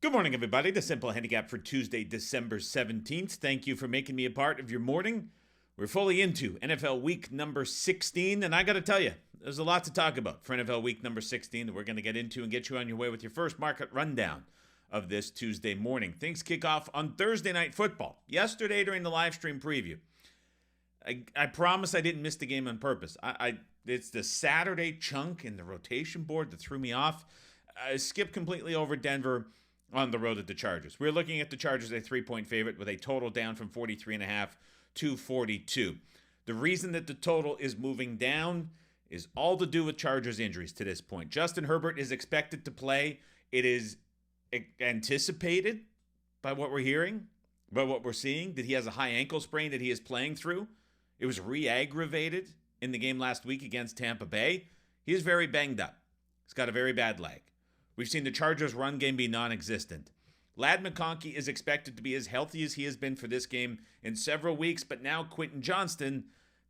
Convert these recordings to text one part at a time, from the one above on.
Good morning, everybody. The Simple Handicap for Tuesday, December 17th. Thank you for making me a part of your morning. We're fully into NFL week number 16, and I got to tell you, there's a lot to talk about for NFL week number 16 that we're going to get into and get you on your way with your first market rundown of this Tuesday morning. Things kick off on Thursday Night Football. Yesterday during the live stream preview, I promise I didn't miss the game on purpose. It's the Saturday chunk in the rotation board that threw me off. I skipped completely over Denver on the road at the Chargers. We're looking at the Chargers a 3-point favorite with a total down from 43.5 to 42. The reason that the total is moving down is all to do with Chargers injuries to this point. Justin Herbert is expected to play. It is anticipated by what we're hearing, by what we're seeing, that he has a high ankle sprain that he is playing through. It was re-aggravated in the game last week against Tampa Bay. He is very banged up. He's got a very bad leg. We've seen the Chargers' run game be non-existent. Ladd McConkey is expected to be as healthy as he has been for this game in several weeks, but now Quentin Johnston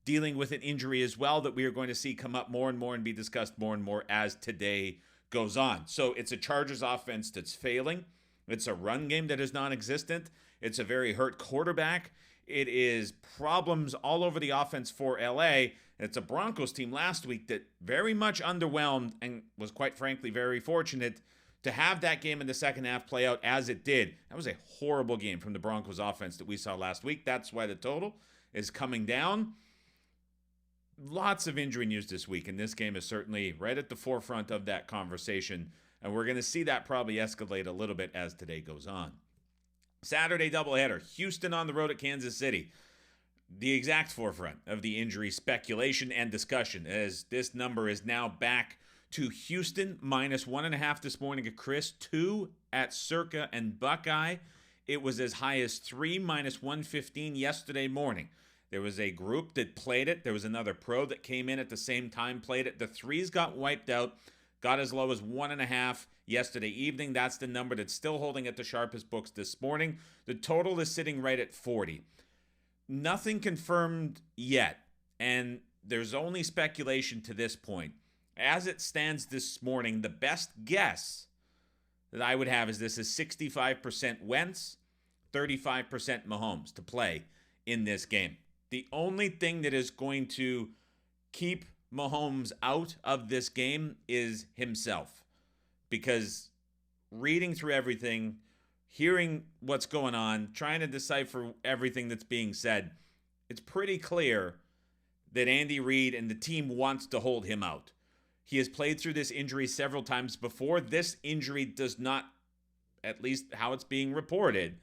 dealing with an injury as well that we are going to see come up more and more and be discussed more and more as today goes on. So it's a Chargers offense that's failing. It's a run game that is non-existent. It's a very hurt quarterback. It is problems all over the offense for LA. It's a Broncos team last week that very much underwhelmed and was quite frankly very fortunate to have that game in the second half play out as it did. That was a horrible game from the Broncos offense that we saw last week. That's why the total is coming down. Lots of injury news this week, and this game is certainly right at the forefront of that conversation, and we're going to see that probably escalate a little bit as today goes on. Saturday doubleheader, Houston on the road at Kansas City. The exact forefront of the injury speculation and discussion, as this number is now back to Houston, minus 1.5 this morning at Chris, 2 at Circa and Buckeye. It was as high as 3, minus 115 yesterday morning. There was a group that played it. There was another pro that came in at the same time, played it. The threes got wiped out, got as low as 1.5 yesterday evening. That's the number that's still holding at the sharpest books this morning. The total is sitting right at 40. Nothing confirmed yet, and there's only speculation to this point. As it stands this morning, the best guess that I would have is this is 65% Wentz, 35% Mahomes to play in this game. The only thing that is going to keep Mahomes out of this game is himself, because reading through everything, hearing what's going on, trying to decipher everything that's being said, it's pretty clear that Andy Reid and the team wants to hold him out. He has played through this injury several times before. This injury does not, at least how it's being reported,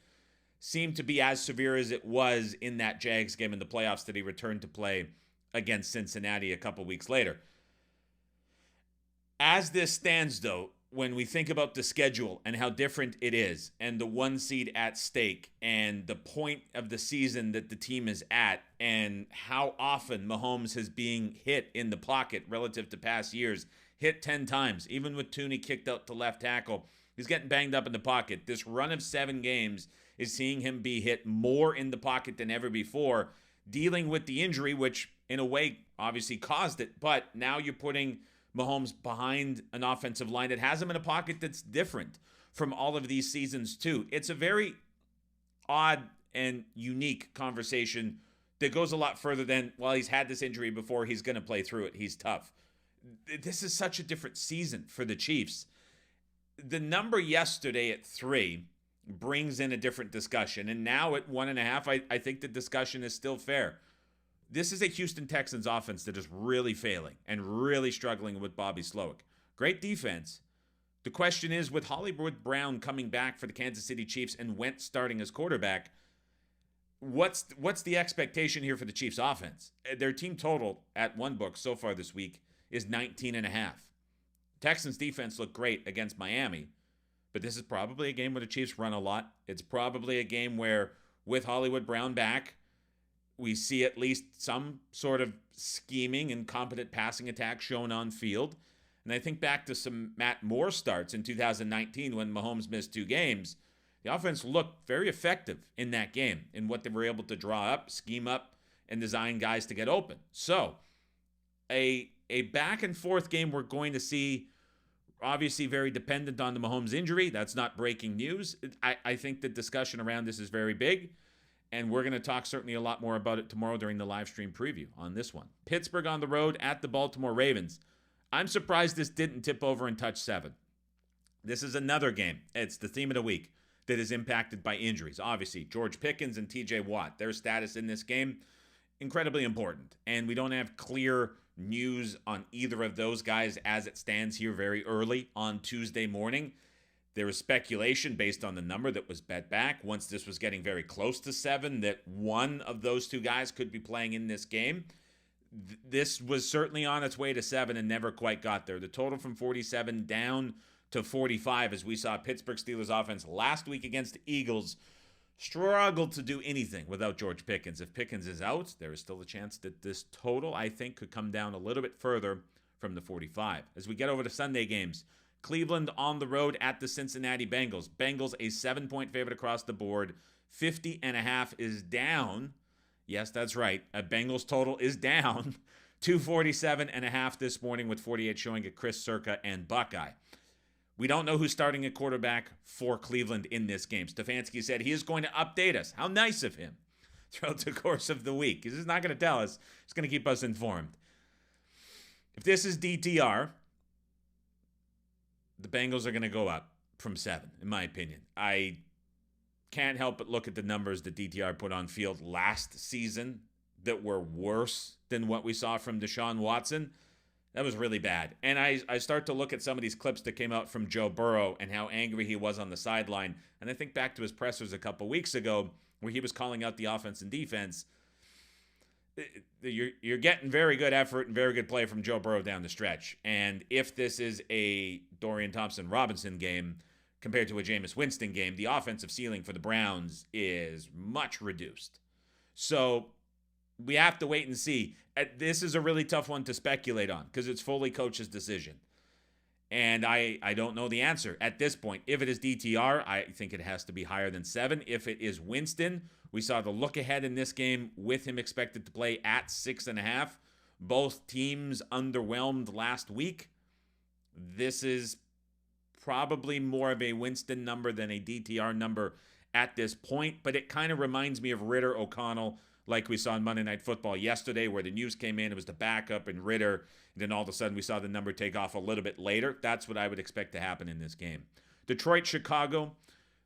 seem to be as severe as it was in that Jags game in the playoffs that he returned to play against Cincinnati a couple weeks later. As this stands, though, when we think about the schedule and how different it is and the one seed at stake and the point of the season that the team is at and how often Mahomes has been hit in the pocket relative to past years, hit 10 times, even with Tooney kicked out to left tackle, he's getting banged up in the pocket. This run of 7 games is seeing him be hit more in the pocket than ever before, dealing with the injury, which in a way obviously caused it, but now you're putting Mahomes behind an offensive line that has him in a pocket that's different from all of these seasons too. It's a very odd and unique conversation that goes a lot further than, well, he's had this injury before, he's going to play through it, he's tough. This is such a different season for the Chiefs. The number yesterday at 3 brings in a different discussion, and now at 1.5, I think the discussion is still fair. This is a Houston Texans offense that is really failing and really struggling with Bobby Slowick. Great defense. The question is, with Hollywood Brown coming back for the Kansas City Chiefs and Wentz starting as quarterback, what's the expectation here for the Chiefs offense? Their team total at one book so far this week is 19.5. Texans defense looked great against Miami, but this is probably a game where the Chiefs run a lot. It's probably a game where, with Hollywood Brown back, we see at least some sort of scheming and competent passing attack shown on field. And I think back to some Matt Moore starts in 2019 when Mahomes missed 2 games. The offense looked very effective in that game in what they were able to draw up, scheme up, and design guys to get open. So a back and forth game we're going to see obviously very dependent on the Mahomes injury. That's not breaking news. I think the discussion around this is very big, and we're going to talk certainly a lot more about it tomorrow during the live stream preview on this one. Pittsburgh on the road at the Baltimore Ravens. I'm surprised this didn't tip over and touch 7. This is another game. It's the theme of the week that is impacted by injuries. Obviously, George Pickens and TJ Watt, their status in this game, incredibly important. And we don't have clear news on either of those guys as it stands here very early on Tuesday morning. There was speculation based on the number that was bet back once this was getting very close to 7 that one of those two guys could be playing in this game. This was certainly on its way to 7 and never quite got there. The total from 47 down to 45 as we saw Pittsburgh Steelers offense last week against the Eagles struggle to do anything without George Pickens. If Pickens is out, there is still a chance that this total, I think, could come down a little bit further from the 45. As we get over to Sunday games, Cleveland on the road at the Cincinnati Bengals. Bengals a 7-point favorite across the board. 50.5 is down. Yes, that's right. A Bengals total is down. 247.5 this morning with 48 showing at Chris Circa and Buckeye. We don't know who's starting at quarterback for Cleveland in this game. Stefanski said he is going to update us. How nice of him throughout the course of the week. He's just not going to tell us. He's going to keep us informed. If this is DTR, the Bengals are going to go up from 7, in my opinion. I can't help but look at the numbers that DTR put on field last season that were worse than what we saw from Deshaun Watson. That was really bad. And I start to look at some of these clips that came out from Joe Burrow and how angry he was on the sideline. And I think back to his pressers a couple weeks ago where he was calling out the offense and defense. You're getting very good effort and very good play from Joe Burrow down the stretch. And if this is a Dorian Thompson-Robinson game compared to a Jameis Winston game, the offensive ceiling for the Browns is much reduced. So we have to wait and see. This is a really tough one to speculate on because it's fully coach's decision. And I don't know the answer at this point. If it is DTR, I think it has to be higher than 7. If it is Winston, we saw the look ahead in this game with him expected to play at 6.5. Both teams underwhelmed last week. This is probably more of a Winston number than a DTR number at this point, but it kind of reminds me of Ritter O'Connell like we saw on Monday Night Football yesterday where the news came in, it was the backup and Ritter, and then all of a sudden we saw the number take off a little bit later. That's what I would expect to happen in this game. Detroit-Chicago,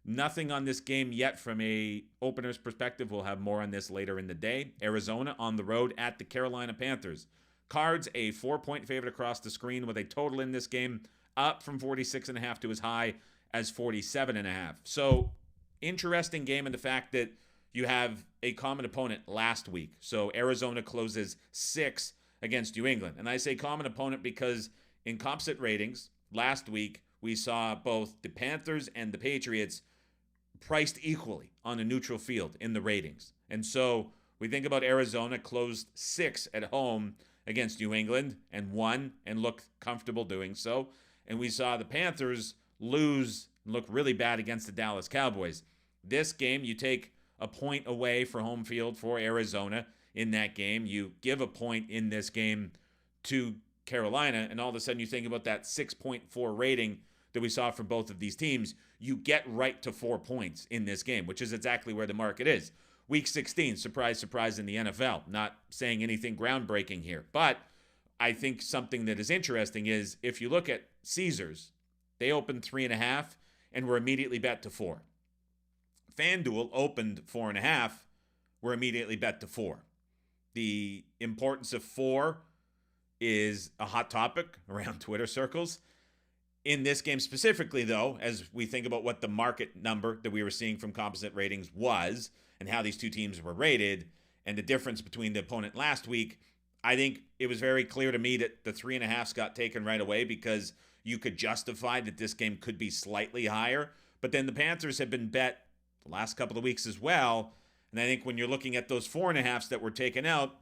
nothing on this game yet from a opener's perspective. We'll have more on this later in the day. Arizona on the road at the Carolina Panthers. Cards, a 4-point favorite across the screen with a total in this game up from 46.5 to as high as 47.5. So, interesting game in the fact that you have a common opponent last week. So Arizona closes 6 against New England. And I say common opponent because in composite ratings, last week we saw both the Panthers and the Patriots priced equally on a neutral field in the ratings. And so we think about Arizona closed 6 at home against New England and won and looked comfortable doing so. And we saw the Panthers lose and look really bad against the Dallas Cowboys. This game, you take a point away for home field for Arizona in that game. You give a point in this game to Carolina, and all of a sudden you think about that 6.4 rating that we saw from both of these teams. You get right to 4 points in this game, which is exactly where the market is. Week 16, surprise, surprise in the NFL. Not saying anything groundbreaking here, but I think something that is interesting is if you look at Caesars, they opened 3.5 and were immediately bet to 4. FanDuel opened 4.5, were immediately bet to 4. The importance of 4 is a hot topic around Twitter circles. In this game specifically, though, as we think about what the market number that we were seeing from composite ratings was and how these two teams were rated and the difference between the opponent last week, I think it was very clear to me that the 3.5s got taken right away because you could justify that this game could be slightly higher. But then the Panthers have been bet the last couple of weeks as well. And I think when you're looking at those 4.5s that were taken out,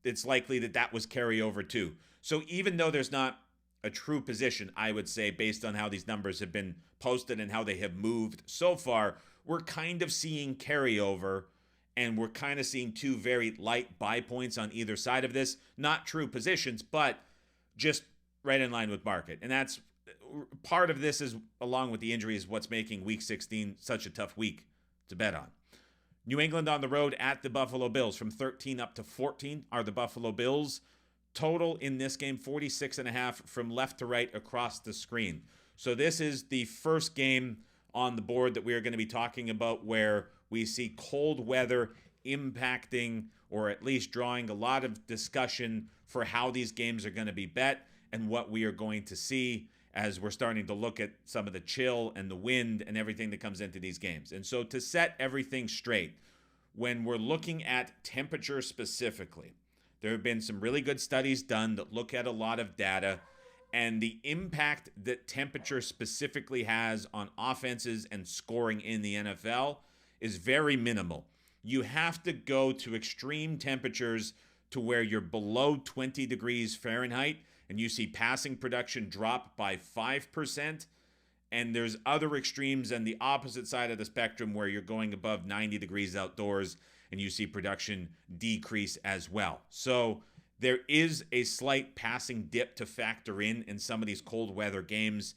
it's likely that that was carryover too. So even though there's not a true position, I would say, based on how these numbers have been posted and how they have moved so far, we're kind of seeing carryover and we're kind of seeing two very light buy points on either side of this. Not true positions, but just right in line with market. And that's part of this is, along with the injuries, what's making Week 16 such a tough week to bet on. New England on the road at the Buffalo Bills. From 13 up to 14 are the Buffalo Bills. Total in this game, 46.5 from left to right across the screen. So this is the first game on the board that we are going to be talking about where we see cold weather impacting, or at least drawing a lot of discussion for how these games are going to be bet and what we are going to see as we're starting to look at some of the chill and the wind and everything that comes into these games. And so to set everything straight, when we're looking at temperature specifically, there have been some really good studies done that look at a lot of data, and the impact that temperature specifically has on offenses and scoring in the NFL is very minimal. You have to go to extreme temperatures to where you're below 20 degrees Fahrenheit and you see passing production drop by 5%. And there's other extremes on the opposite side of the spectrum where you're going above 90 degrees outdoors and you see production decrease as well. So there is a slight passing dip to factor in some of these cold weather games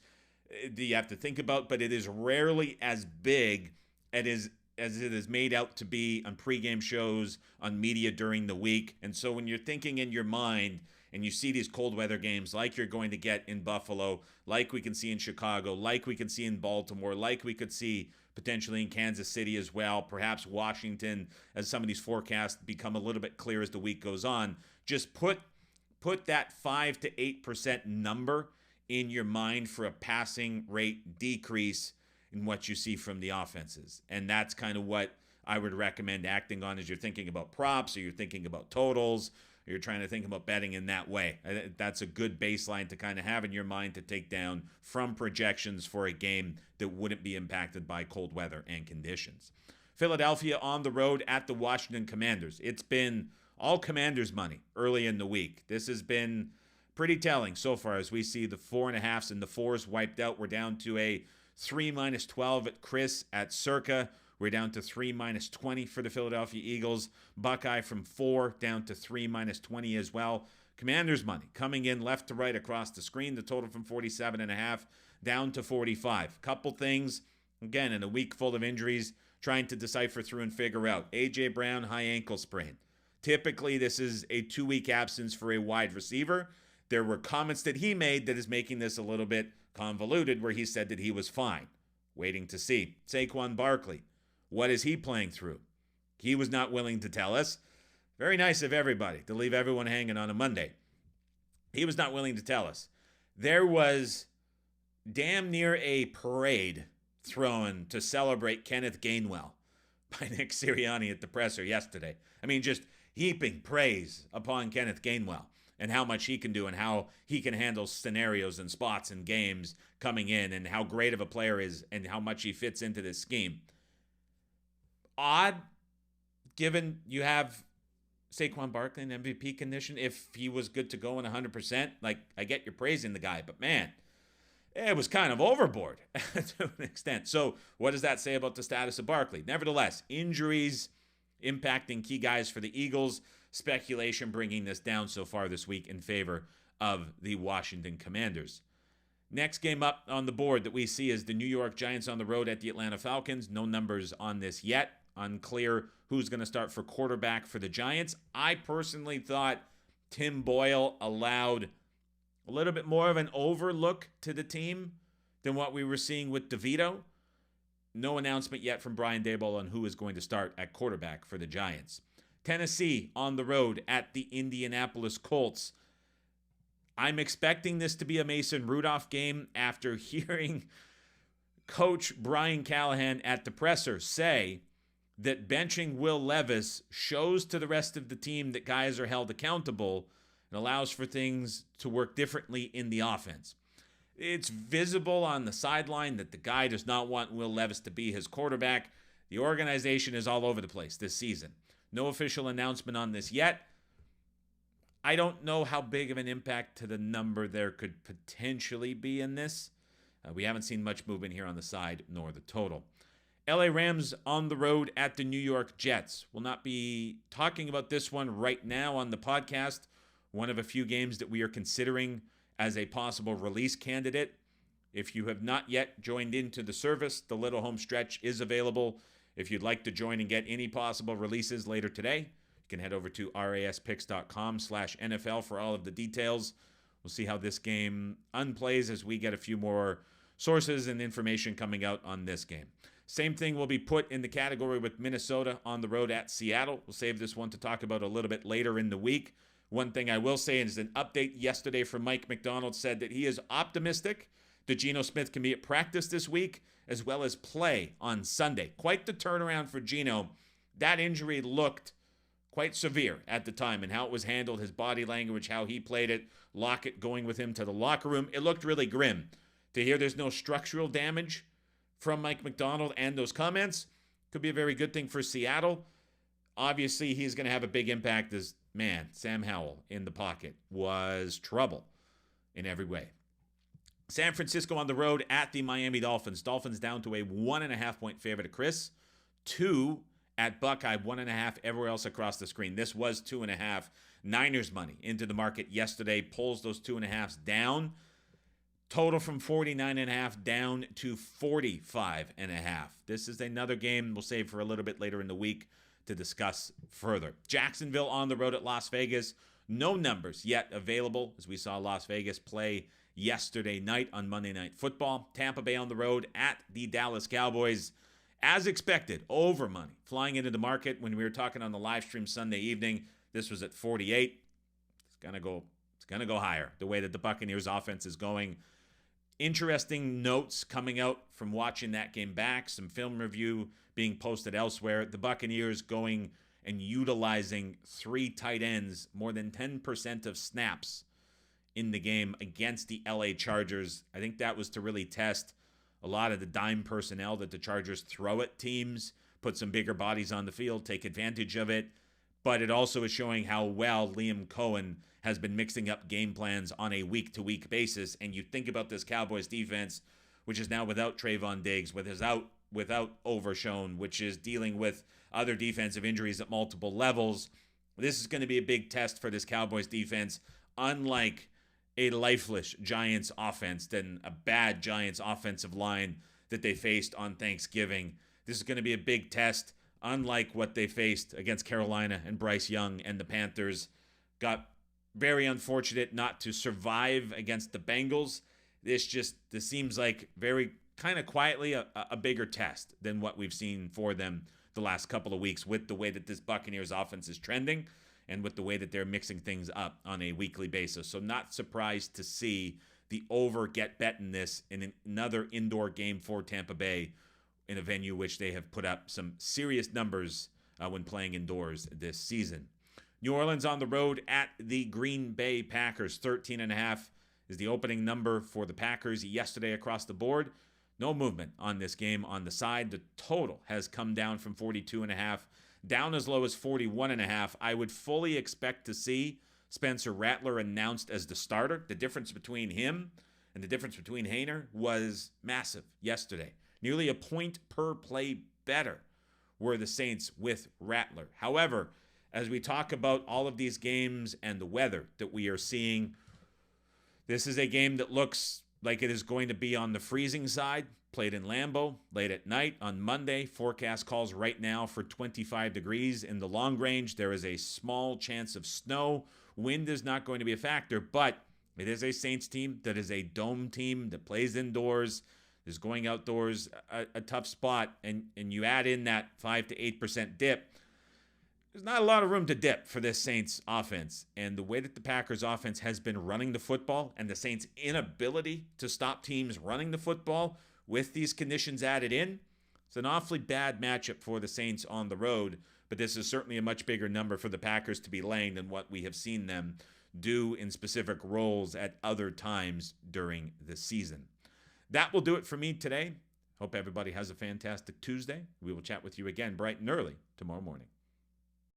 that you have to think about, but it is rarely as big as it is made out to be on pregame shows, on media during the week. And so when you're thinking in your mind and you see these cold weather games like you're going to get in Buffalo, like we can see in Chicago, like we can see in Baltimore, like we could see potentially in Kansas City as well, perhaps Washington, as some of these forecasts become a little bit clear as the week goes on, just put that 5 to 8% number in your mind for a passing rate decrease in what you see from the offenses. And that's kind of what I would recommend acting on as you're thinking about props, or you're thinking about totals, or you're trying to think about betting in that way. That's a good baseline to kind of have in your mind to take down from projections for a game that wouldn't be impacted by cold weather and conditions. Philadelphia on the road at the Washington Commanders. It's been all Commanders money early in the week. This has been pretty telling so far as we see the 4.5s and the 4s wiped out. We're down to a 3 -12 at Chris at Circa. We're down to 3 -20 for the Philadelphia Eagles. Buckeye from 4 down to 3 -20 as well. Commanders money coming in left to right across the screen. The total from 47.5 down to 45. Couple things, again, in a week full of injuries, trying to decipher through and figure out. A.J. Brown, high ankle sprain. Typically, this is a 2-week absence for a wide receiver. There were comments that he made that is making this a little bit convoluted, where he said that he was fine. Waiting to see. Saquon Barkley, what is he playing through? He was not willing to tell us. Very nice of everybody to leave everyone hanging on a Monday. He was not willing to tell us. There was damn near a parade thrown to celebrate Kenneth Gainwell by Nick Sirianni at the presser yesterday. I mean, just heaping praise upon Kenneth Gainwell and how much he can do and how he can handle scenarios and spots and games coming in and how great of a player is and how much he fits into this scheme. Odd, given you have Saquon Barkley in MVP condition, if he was good to go in 100%, like, I get you're praising the guy, but man, it was kind of overboard to an extent. So what does that say about the status of Barkley? Nevertheless, injuries impacting key guys for the Eagles. Speculation bringing this down so far this week in favor of the Washington Commanders. Next game up on the board that we see is the New York Giants on the road at the Atlanta Falcons. No numbers on this yet. Unclear who's going to start for quarterback for the Giants. I personally thought Tim Boyle allowed a little bit more of an overlook to the team than what we were seeing with DeVito. No announcement yet from Brian Daboll on who is going to start at quarterback for the Giants. Tennessee on the road at the Indianapolis Colts. I'm expecting this to be a Mason Rudolph game after hearing Coach Brian Callahan at the presser say that benching Will Levis shows to the rest of the team that guys are held accountable and allows for things to work differently in the offense. It's visible on the sideline that the guy does not want Will Levis to be his quarterback. The organization is all over the place this season. No official announcement on this yet. I don't know how big of an impact to the number there could potentially be in this. We haven't seen much movement here on the side, nor the total. LA Rams on the road at the New York Jets. We'll not be talking about this one right now on the podcast. One of a few games that we are considering as a possible release candidate If you have not yet joined into the service, the Little Home Stretch is available. If you'd like to join and get any possible releases later today, you can head over to raspicks.com/NFL for all of the details. We'll see how this game unplays as we get a few more sources and information coming out on this game. Same thing will be put in the category with Minnesota on the road at Seattle. We'll save this one to talk about a little bit later in the week. One thing I will say is an update yesterday from Mike McDonald said that he is optimistic that Geno Smith can be at practice this week as well as play on Sunday. Quite the turnaround for Geno. That injury looked quite severe at the time, and how it was handled, his body language, how he played it, Lockett going with him to the locker room. It looked really grim. To hear there's no structural damage from Mike McDonald and those comments could be a very good thing for Seattle. Obviously, he's going to have a big impact as, man, Sam Howell in the pocket was trouble in every way. San Francisco on the road at the Miami Dolphins. Dolphins down to a 1.5-point favorite at Chris. 2 at Buckeye, 1.5 everywhere else across the screen. This was 2.5. Niners money into the market yesterday. Pulls those 2.5s down. Total from 49.5 down to 45.5. This is another game we'll save for a little bit later in the week to discuss further. Jacksonville on the road at Las Vegas. No numbers yet available as we saw Las Vegas play yesterday night on Monday Night Football. Tampa Bay on the road at the Dallas Cowboys. As expected, over money flying into the market. When we were talking on the live stream Sunday evening, this was at 48. It's gonna go higher the way that the Buccaneers offense is going. Interesting notes coming out from watching that game back. Some film review being posted elsewhere. The Buccaneers going and utilizing 3 tight ends, more than 10% of snaps in the game against the LA Chargers. I think that was to really test a lot of the dime personnel that the Chargers throw at teams, put some bigger bodies on the field, take advantage of it. But it also is showing how well Liam Cohen has been mixing up game plans on a week-to-week basis. And you think about this Cowboys defense, which is now without Trayvon Diggs, without Overshown, which is dealing with other defensive injuries at multiple levels. This is going to be a big test for this Cowboys defense, unlike a lifeless Giants offense than a bad Giants offensive line that they faced on Thanksgiving. This is going to be a big test, unlike what they faced against Carolina and Bryce Young and the Panthers. Got very unfortunate not to survive against the Bengals. This seems like very kind of quietly a bigger test than what we've seen for them the last couple of weeks with the way that this Buccaneers offense is trending and with the way that they're mixing things up on a weekly basis. So not surprised to see the over get bet in this in another indoor game for Tampa Bay in a venue which they have put up some serious numbers when playing indoors this season. New Orleans on the road at the Green Bay Packers. 13.5 is the opening number for the Packers yesterday across the board. No movement on this game on the side. The total has come down from 42.5 down as low as 41.5. I would fully expect to see Spencer Rattler announced as the starter. The difference between him and the difference between Haener was massive yesterday. Nearly a point per play better were the Saints with Rattler. However, as we talk about all of these games and the weather that we are seeing, this is a game that looks like it is going to be on the freezing side. Played in Lambeau late at night on Monday. Forecast calls right now for 25 degrees in the long range. There is a small chance of snow. Wind is not going to be a factor, but it is a Saints team that is a dome team that plays indoors, is going outdoors, a tough spot, and you add in that 5 to 8% dip. There's not a lot of room to dip for this Saints offense. And the way that the Packers offense has been running the football and the Saints' inability to stop teams running the football with these conditions added in, it's an awfully bad matchup for the Saints on the road. But this is certainly a much bigger number for the Packers to be laying than what we have seen them do in specific roles at other times during the season. That will do it for me today. Hope everybody has a fantastic Tuesday. We will chat with you again bright and early tomorrow morning.